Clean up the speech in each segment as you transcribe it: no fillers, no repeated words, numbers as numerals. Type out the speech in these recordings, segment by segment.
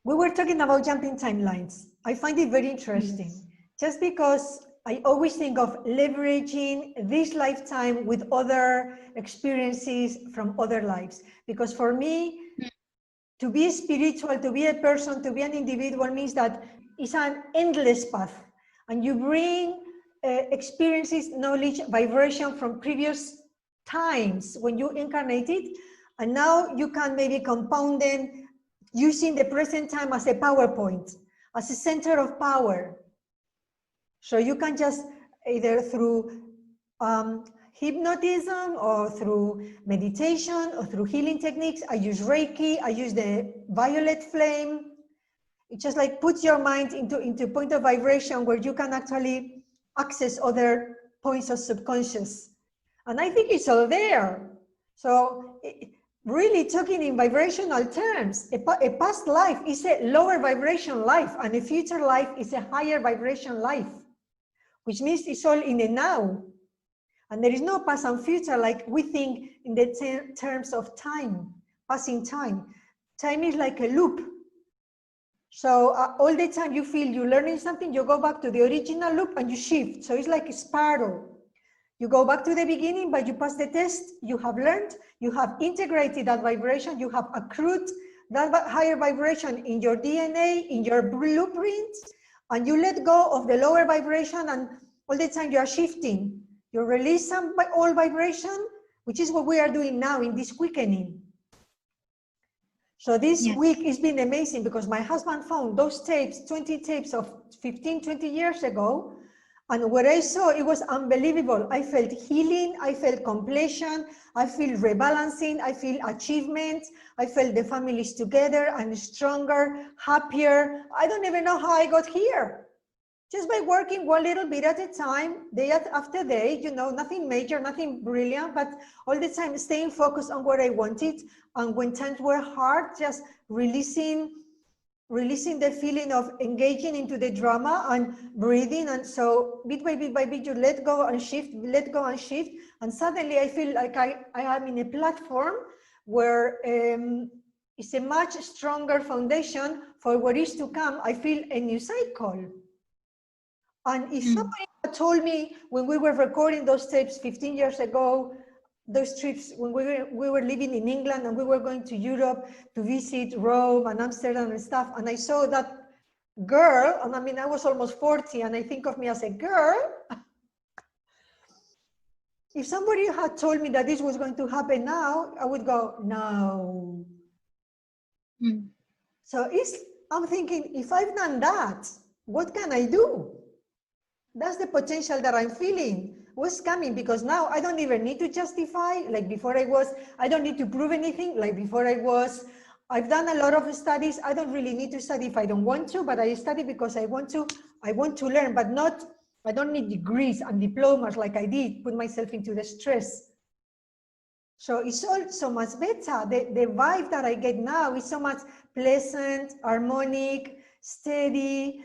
We were talking about jumping timelines. I find it very interesting, Yes. just because I always think of leveraging this lifetime with other experiences from other lives. Because for me, to be spiritual, to be a person, to be an individual means that it's an endless path. And you bring experiences, knowledge, vibration from previous times when you incarnated, and now you can maybe compound them using the present time as a PowerPoint, as a center of power. So you can just either through hypnotism or through meditation or through healing techniques. I use Reiki, I use the violet flame. It just like puts your mind into a point of vibration where you can actually access other points of subconscious. And I think it's all there. So really talking in vibrational terms, a past life is a lower vibration life and a future life is a higher vibration life, which means it's all in the now. And there is no past and future like we think in the terms of time, passing time. Time is like a loop. So all the time you feel you're learning something, you go back to the original loop and you shift. So it's like a spiral. You go back to the beginning, but you pass the test, you have learned, you have integrated that vibration, you have accrued that higher vibration in your DNA, in your blueprint, and you let go of the lower vibration, and all the time you are shifting. You release some old vibration, which is what we are doing now in this quickening. So this week has been amazing because my husband found those tapes, 20 tapes of 15, 20 years ago. And what I saw, it was unbelievable. I felt healing, I felt completion, I feel rebalancing, I feel achievement, I felt the families together and stronger, happier. I don't even know how I got here. Just by working one little bit at a time, day after day, you know, nothing major, nothing brilliant, but all the time staying focused on what I wanted. And when times were hard, just releasing the feeling of engaging into the drama and breathing. And so bit by bit, you let go and shift, let go and shift. And suddenly I feel like I am in a platform where it's a much stronger foundation for what is to come. I feel a new cycle. And if somebody had told me when we were recording those tapes 15 years ago, those trips when we were living in England and we were going to Europe to visit Rome and Amsterdam and stuff, and I saw that girl, and I mean, I was almost 40 and I think of me as a girl. If somebody had told me that this was going to happen now, I would go, no. So I'm thinking, if I've done that, what can I do? That's the potential that I'm feeling. What's coming? Because now I don't even need to justify like before I don't need to prove anything like before I've done a lot of studies. I don't really need to study if I don't want to, but I study because I want to learn, but I don't need degrees and diplomas like I did, put myself into the stress. So it's all so much better. The vibe that I get now is so much pleasant, harmonic, steady.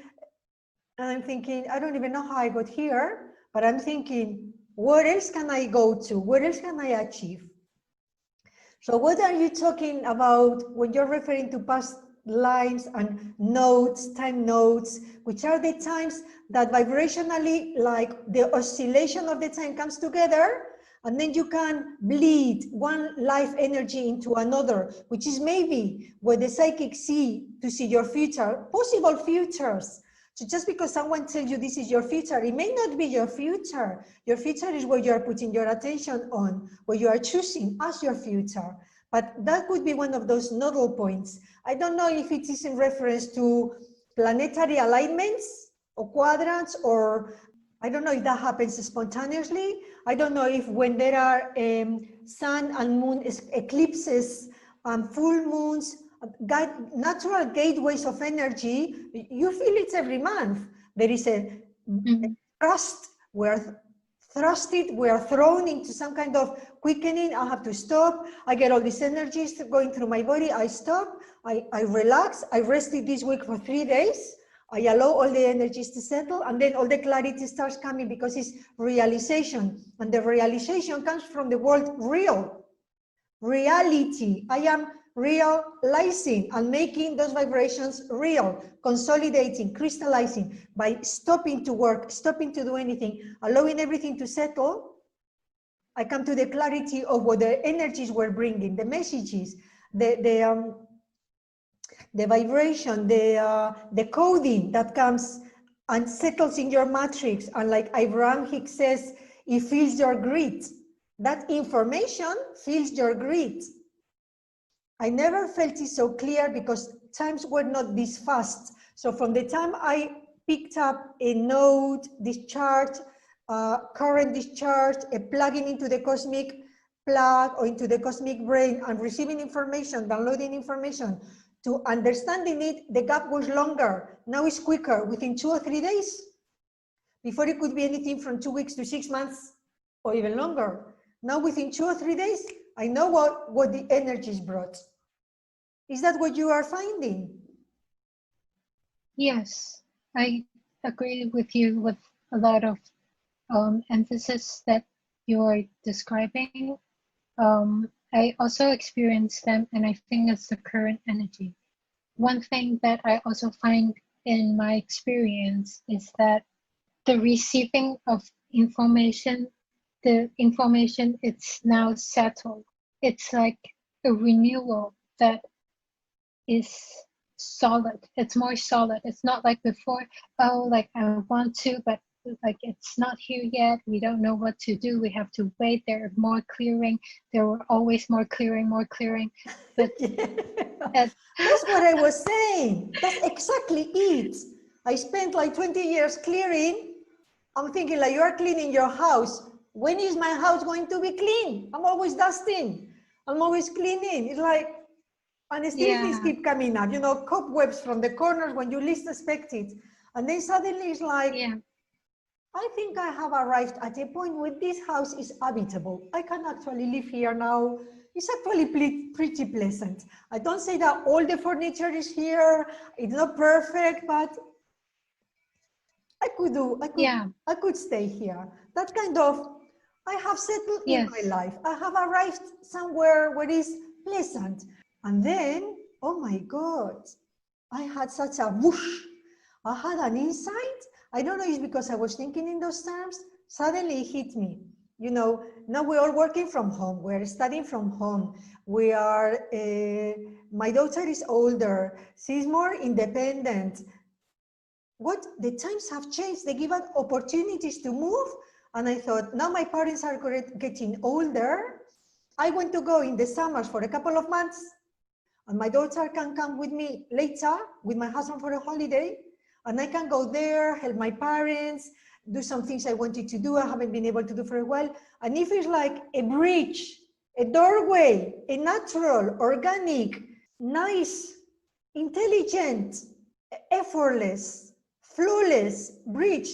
And I'm thinking, I don't even know how I got here, but I'm thinking, what else can I go to? What else can I achieve? So what are you talking about when you're referring to past lives and nodes, time nodes, which are the times that vibrationally, like the oscillation of the time comes together, and then you can bleed one life energy into another, which is maybe what the psychics see to see your future, possible futures. So just because someone tells you this is your future, it may not be your future. Your future is what you are putting your attention on, what you are choosing as your future. But that could be one of those nodal points. I don't know if it is in reference to planetary alignments or quadrants, or I don't know if that happens spontaneously. I don't know if when there are sun and moon eclipses and full moons, natural gateways of energy, you feel it's every month. There is a thrust, we're thrusted, we are thrown into some kind of quickening. I have to stop. I get all these energies going through my body. I stop, I relax. I rested this week for 3 days. I allow all the energies to settle, and then all the clarity starts coming because it's realization. And the realization comes from the word real, reality. I am realizing and making those vibrations real, consolidating, crystallizing, by stopping to work, stopping to do anything, allowing everything to settle, I come to the clarity of what the energies were bringing, the messages, the vibration, the coding that comes and settles in your matrix. And like Abraham Hicks says, it fills your grid. That information fills your grid. I never felt it so clear because times were not this fast. So from the time I picked up a node, discharge, current discharge, a plugging into the cosmic plug or into the cosmic brain and receiving information, downloading information, to understanding it, the gap was longer. Now it's quicker, within 2 or 3 days. Before it could be anything from 2 weeks to 6 months or even longer. Now within 2 or 3 days, I know what the energies brought. Is that what you are finding? Yes, I agree with you with a lot of emphasis that you're describing. I also experience them, and I think it's the current energy. One thing that I also find in my experience is that the receiving of information, the information, it's now settled. It's like a renewal that is solid. It's more solid. It's not like before, oh, like I want to, but like it's not here yet. We don't know what to do. We have to wait. There are more clearing. There were always more clearing, more clearing. But yeah. That's what I was saying. That's exactly it. I spent like 20 years clearing. I'm thinking like, you are cleaning your house. When is my house going to be clean? I'm always dusting. I'm always cleaning. It's like, and still things keep coming up, you know, cobwebs from the corners when you least expect it. And then suddenly it's like, I think I have arrived at a point where this house is habitable. I can actually live here now. It's actually pretty pleasant. I don't say that all the furniture is here. It's not perfect, but I could stay here. That kind of, I have settled in my life. I have arrived somewhere where it's pleasant. And then, oh my God, I had such a whoosh. I had an insight. I don't know if it's because I was thinking in those terms. Suddenly it hit me. You know, now we're all working from home. We're studying from home. We are, my daughter is older. She's more independent. What the times have changed. They give us opportunities to move. And I thought, now my parents are getting older. I want to go in the summers for a couple of months. And my daughter can come with me later with my husband for a holiday. And I can go there, help my parents, do some things I wanted to do, I haven't been able to do for a while. And if it's like a bridge, a doorway, a natural, organic, nice, intelligent, effortless, flawless bridge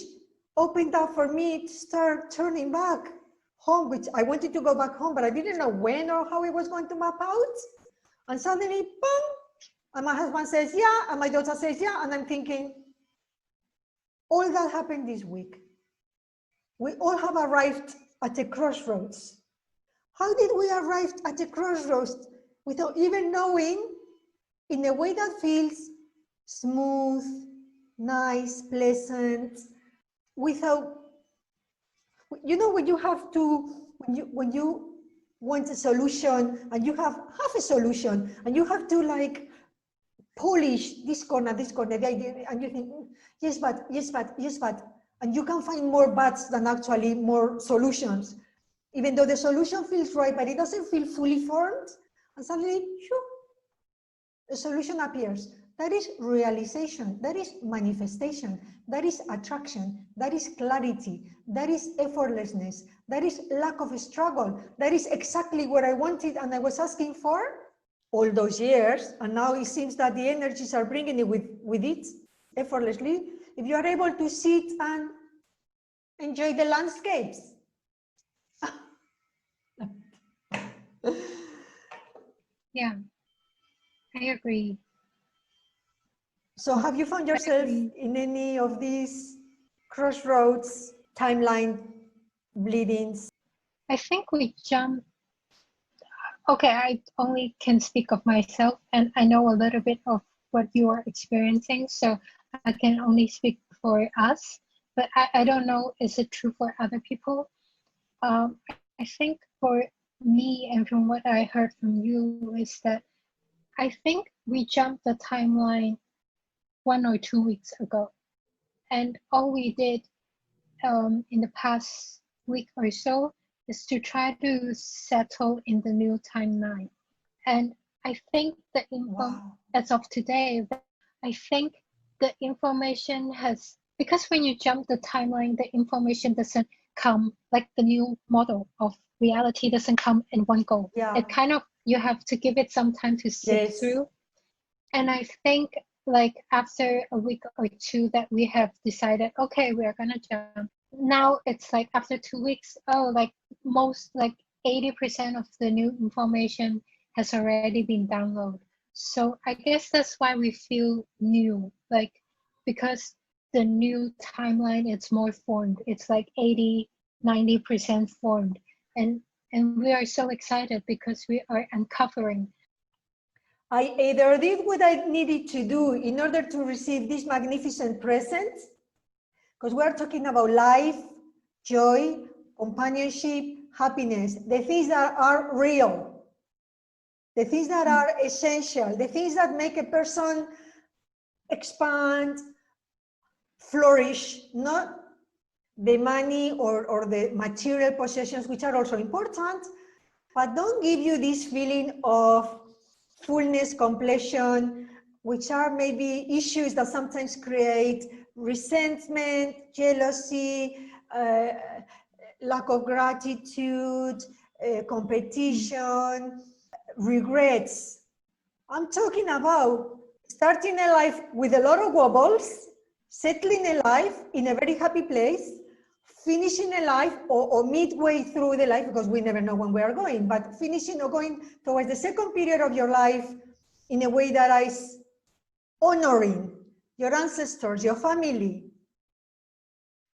opened up for me to start turning back home, which I wanted to go back home, but I didn't know when or how it was going to map out. And suddenly, boom, and my husband says, yeah, and my daughter says, yeah, and I'm thinking, all that happened this week. We all have arrived at a crossroads. How did we arrive at a crossroads without even knowing, in a way that feels smooth, nice, pleasant, without, you know, when you have to, when you want a solution and you have half a solution and you have to like polish this corner, the idea, and you think, yes, but, and you can find more buts than actually more solutions, even though the solution feels right, but it doesn't feel fully formed, and suddenly, shoo, the solution appears. That is realization, that is manifestation, that is attraction, that is clarity, that is effortlessness, that is lack of struggle, that is exactly what I wanted and I was asking for all those years, and now it seems that the energies are bringing it with it effortlessly. If you are able to sit and enjoy the landscapes. Yeah, I agree. So have you found yourself in any of these crossroads, timeline bleedings? I think we jump okay, I only can speak of myself, and I know a little bit of what you are experiencing, so I can only speak for us, but I don't know, is it true for other people? I think for me, and from what I heard from you, is that I think we jumped the timeline 1 or 2 weeks ago, and all we did in the past week or so is to try to settle in the new timeline. And I think the info, Wow. as of today, I think the information has, because when you jump the timeline, the information doesn't come, like the new model of reality doesn't come in one go. Yeah. It kind of, you have to give it some time to sift Yes. through. And I think like after a week or two that we have decided, okay, we're gonna jump. Now it's like after 2 weeks, oh, like most, like 80% of the new information has already been downloaded. So I guess that's why we feel new, like because the new timeline, it's more formed. It's like 80-90% formed. And we are so excited because we are uncovering. I either did what I needed to do in order to receive this magnificent present, because we're talking about life, joy, companionship, happiness, the things that are real, the things that are essential, the things that make a person expand, flourish, not the money or the material possessions, which are also important, but don't give you this feeling of fullness, completion, which are maybe issues that sometimes create resentment, jealousy, lack of gratitude, competition, regrets. I'm talking about starting a life with a lot of wobbles, settling a life in a very happy place, finishing a life or midway through the life, because we never know when we are going, but finishing or going towards the second period of your life in a way that is honoring your ancestors, your family.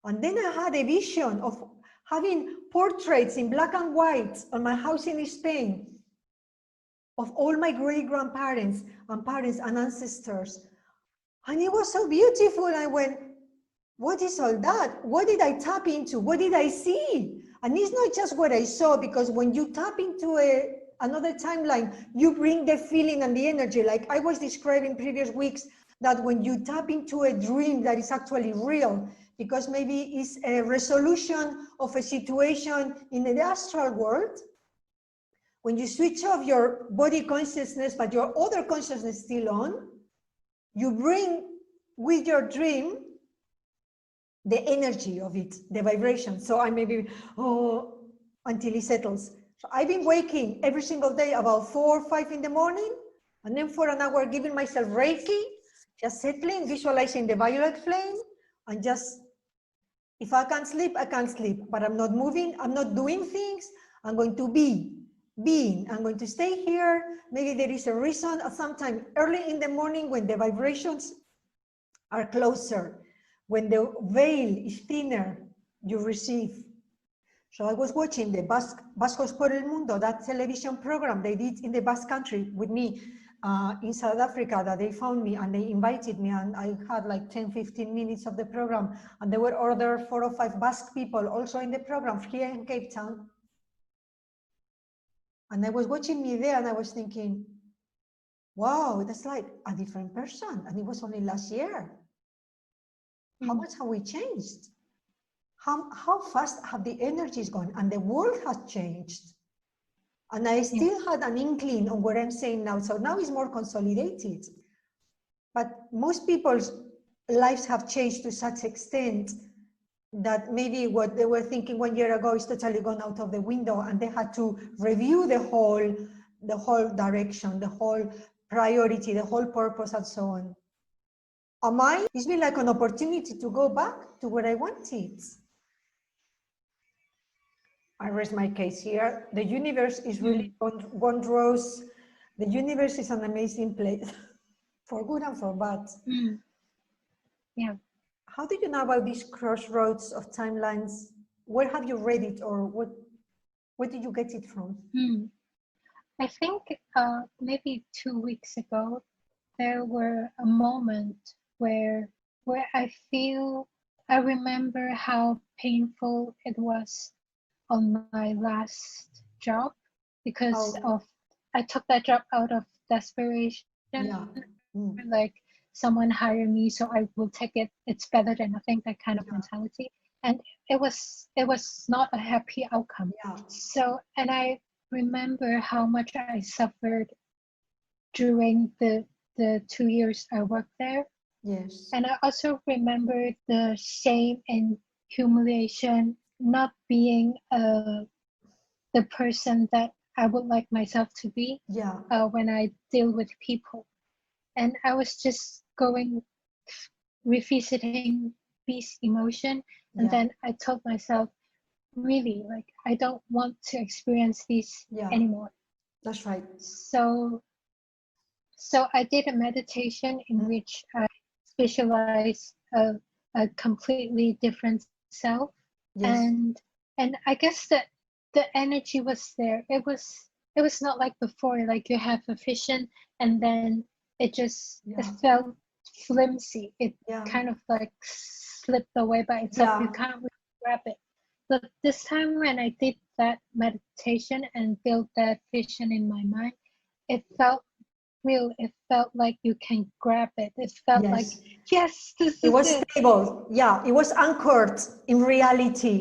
And then I had a vision of having portraits in black and white on my house in Spain of all my great-grandparents and parents and ancestors. And it was so beautiful. I went, what is all that? What did I tap into? What did I see? And it's not just what I saw, because when you tap into another timeline, you bring the feeling and the energy. Like I was describing previous weeks, that when you tap into a dream that is actually real, because maybe it's a resolution of a situation in the astral world, when you switch off your body consciousness, but your other consciousness still on, you bring with your dream the energy of it, the vibration. So I maybe, until it settles. So I've been waking every single day about 4 or 5 in the morning, and then for an hour giving myself Reiki, just settling, visualizing the violet flame, and just, if I can't sleep, I can't sleep, but I'm not moving, I'm not doing things, I'm going to be being, I'm going to stay here. Maybe there is a reason at some time early in the morning when the vibrations are closer, when the veil is thinner, you receive. So I was watching the Vascos por el Mundo, that television program they did in the Basque Country with me in South Africa, that they found me and they invited me, and I had like 10-15 minutes of the program, and there were other 4 or 5 Basque people also in the program here in Cape Town. And I was watching me there and I was thinking, wow, that's like a different person. And it was only last year. How much have we changed? How fast have the energies gone? And the world has changed. And I still had an inkling on what I'm saying now. So now it's more consolidated. But most people's lives have changed to such extent that maybe what they were thinking 1 year ago is totally gone out of the window, and they had to review the whole direction, the whole priority, the whole purpose, and so on. It's been like an opportunity to go back to what I wanted. I rest my case here. The universe is really wondrous. The universe is an amazing place, for good and for bad. Yeah. How do you know about these crossroads of timelines? Where have you read it, or where did you get it from? I think maybe 2 weeks ago, there were a moment where I remember how painful it was on my last job because Oh, I took that job out of desperation. yeah. Mm, Like someone hired me, so I will take it. It's better than nothing. That kind of yeah. mentality, and it was not a happy outcome. Yeah. So, and I remember how much I suffered during the 2 years I worked there. Yes. And I also remember the shame and humiliation not being the person that I would like myself to be Yeah. when I deal with people. And I was just revisiting this emotion. And Yeah. then I told myself, really, like, I don't want to experience this Yeah. anymore. That's right. So, so I did a meditation in Mm, which I visualized a completely different self, yes. and I guess that the energy was there. It was not like before, like you have a vision and then it Yeah. felt flimsy. It Yeah. kind of like slipped away by itself. You Yeah. can't really grab it. But this time when I did that meditation and built that vision in my mind, it felt real. It felt like you can grab it. It felt like, Yes. yes, this It is was it. stable. Yeah. It was anchored in reality.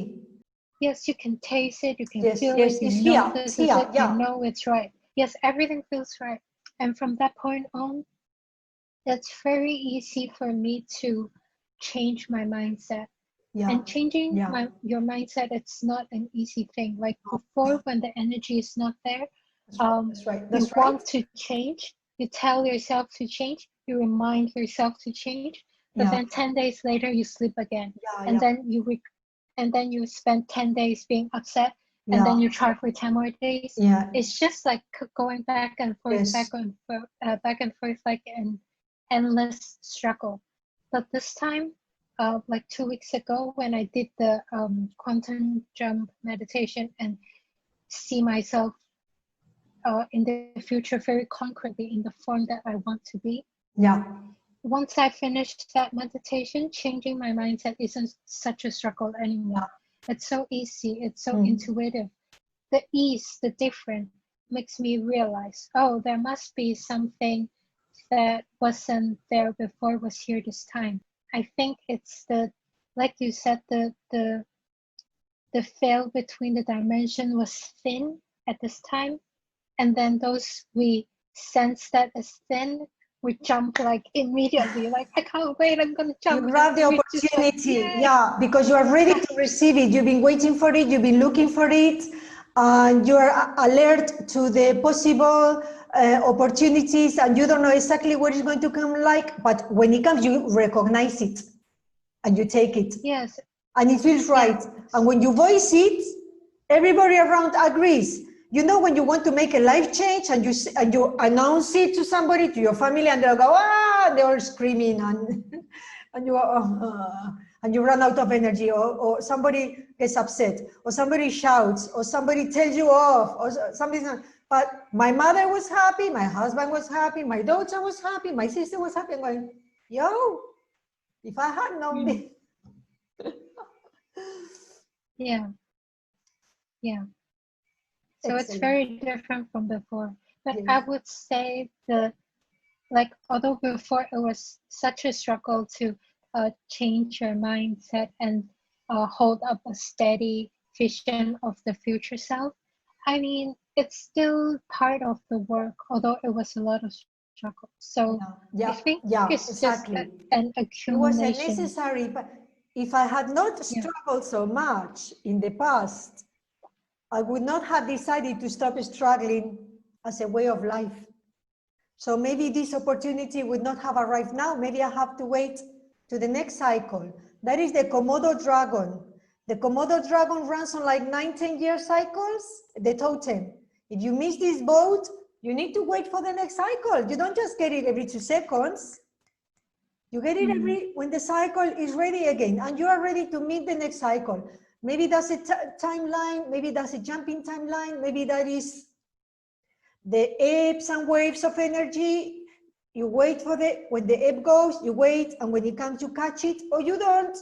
Yes, you can taste it, you can Yes. feel it, Yes. you It's know here. It's this is here. it, you Yeah. know it's right. Yes, everything feels right. And from that point on, it's very easy for me to change my mindset. Yeah. And changing Yeah. your mindset, it's not an easy thing. Like before, when the energy is not there, That's right. That's right. you That's right. want to change, you tell yourself to change, you remind yourself to change, but Yeah. then 10 days later you sleep again. Yeah. And Yeah. then you spend 10 days being upset, and Yeah. then you try for 10 more days. Yeah. It's just like going back and forth, Yes. back and forth, like an endless struggle. But this time, like 2 weeks ago, when I did the quantum jump meditation and see myself in the future very concretely in the form that I want to be. Yeah. Once I finished that meditation, changing my mindset isn't such a struggle Yeah. anymore. It's so easy, it's so Mm. intuitive. The ease, the difference makes me realize, oh, there must be something that wasn't there before was here this time. I think it's like you said, the veil between the dimension was thin at this time, and then those we sense that as thin, we jump like immediately, like I can't wait, I'm gonna You jump, and grab the we just like, opportunity, yay. yeah, because you are ready Yeah. to receive it. You've been waiting for it, you've been looking for it, and you are alert to the possible opportunities, and you don't know exactly what it's going to come like, but when it comes, you recognize it and you take it, Yes. and it feels Yeah. right. And when you voice it, everybody around agrees. You know, when you want to make a life change and you announce it to somebody, to your family, and they'll go, ah, they're all screaming, and and you and you run out of energy, or somebody gets upset, or somebody shouts, or somebody tells you off, or somebody's not. But my mother was happy, my husband was happy, my daughter was happy, my sister was happy. I'm going, yo, if I had known this. Yeah. Yeah. So it's Excellent. very different from before. But Yes. I would say although before it was such a struggle to change your mindset and hold up a steady vision of the future self, I mean, it's still part of the work, although it was a lot of struggle. So I Yeah, think yeah, it's just exactly. an It was a accumulation. necessary, but if I had not Yeah. struggled so much in the past, I would not have decided to stop struggling as a way of life. So maybe this opportunity would not have arrived now. Maybe I have to wait to the next cycle. That is the Komodo dragon. The Komodo dragon runs on like 9-10 year cycles, the totem. If you miss this boat, you need to wait for the next cycle. You don't just get it every 2 seconds. You get it when the cycle is ready again, and you are ready to meet the next cycle. Maybe that's a timeline, maybe that's a jumping timeline, maybe that is the ebbs and waves of energy. You wait for when the ebb goes, you wait, and when it comes, you catch it, or you don't.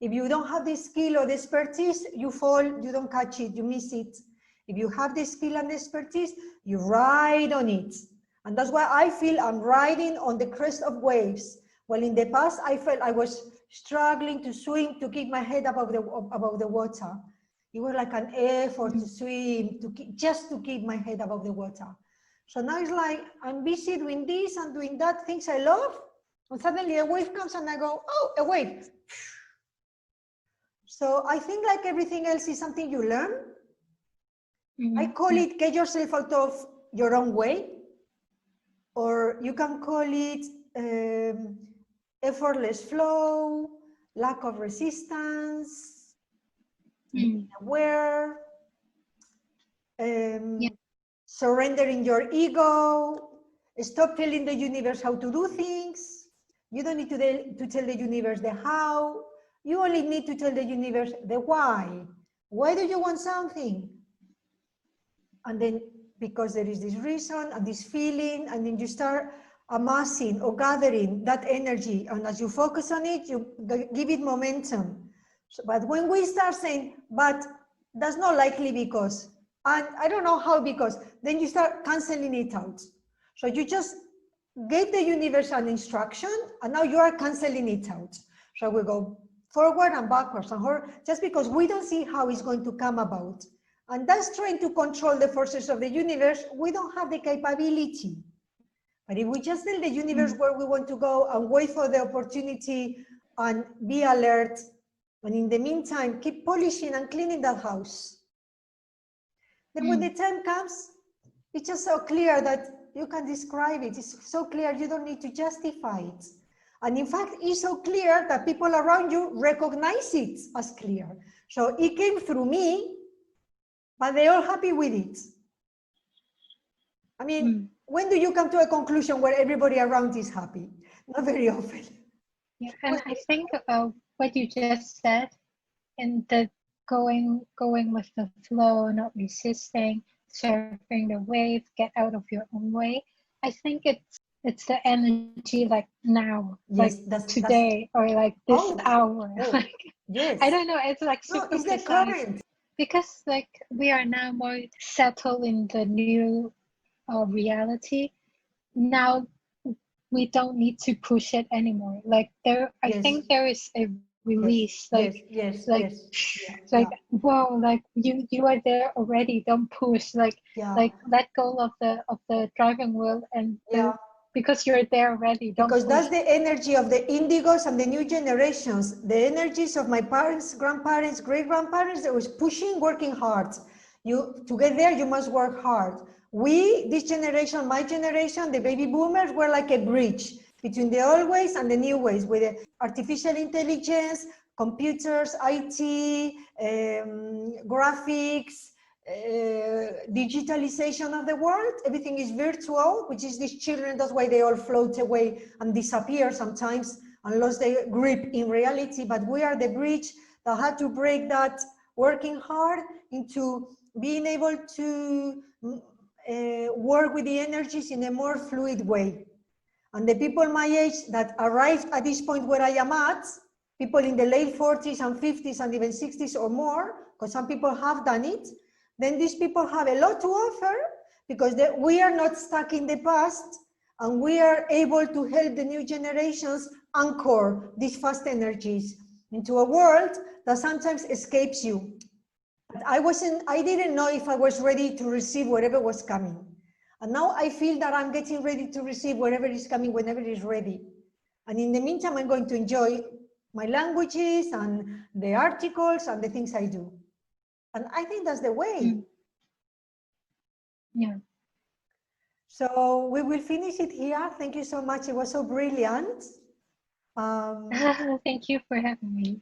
If you don't have the skill or the expertise, you fall, you don't catch it, you miss it. If you have the skill and the expertise, you ride on it. And that's why I feel I'm riding on the crest of waves. Well, in the past, I felt I was struggling to swim, to keep my head above the water. It was like an effort to swim, just to keep my head above the water. So now it's like, I'm busy doing this and doing that, things I love, and suddenly a wave comes and I go, oh, a wave. So I think like everything else is something you learn. I call it get yourself out of your own way, or you can call it effortless flow, lack of resistance, being aware, surrendering your ego, stop telling the universe how to do things. You don't need to tell the universe the how. You only need to tell the universe the why. Why do you want something? And then because there is this reason and this feeling, and then you start amassing or gathering that energy. And as you focus on it, you give it momentum. So, but when we start saying, but that's not likely because, and I don't know how because, then you start canceling it out. So you just gave the universe an instruction and now you are canceling it out. So we go forward and backwards and just because we don't see how it's going to come about. And that's trying to control the forces of the universe. We don't have the capability. But if we just tell the universe where we want to go and wait for the opportunity and be alert, and in the meantime, keep polishing and cleaning that house. Then when the time comes, it's just so clear that you can describe it. It's so clear you don't need to justify it. And in fact, it's so clear that people around you recognize it as clear. So it came through me, but they're all happy with it. I mean, when do you come to a conclusion where everybody around is happy? Not very often. Yeah, and I think what you just said, and the going with the flow, not resisting, surfing the wave, get out of your own way. I think it's the energy like now, yes, like today, or like this hour. Like, yes. I don't know, it's like super it's precise. The current. Because like we are now more settled in the new reality. Now we don't need to push it anymore. Like I think there is a release. Whoa, like you are there already. Don't push. Like let go of the driving wheel and because you're there already. Don't because push. That's the energy of the indigos and the new generations. The energies of my parents, grandparents, great grandparents. That was pushing, working hard. To get there, you must work hard. We, this generation, my generation, the baby boomers, were like a bridge between the old ways and the new ways with the artificial intelligence, computers, IT, graphics, digitalization of the world. Everything is virtual, which is these children. That's why they all float away and disappear sometimes and lose their grip in reality. But we are the bridge that had to break that working hard into being able to work with the energies in a more fluid way. And the people my age that arrived at this point where I am at, people in the late 40s and 50s and even 60s or more, because some people have done it, then these people have a lot to offer because we are not stuck in the past and we are able to help the new generations anchor these fast energies into a world that sometimes escapes you. But I didn't know if I was ready to receive whatever was coming. And now I feel that I'm getting ready to receive whatever is coming whenever it is ready. And in the meantime, I'm going to enjoy my languages and the articles and the things I do. And I think that's the way. Yeah. So we will finish it here. Thank you so much. It was so brilliant. Thank you for having me.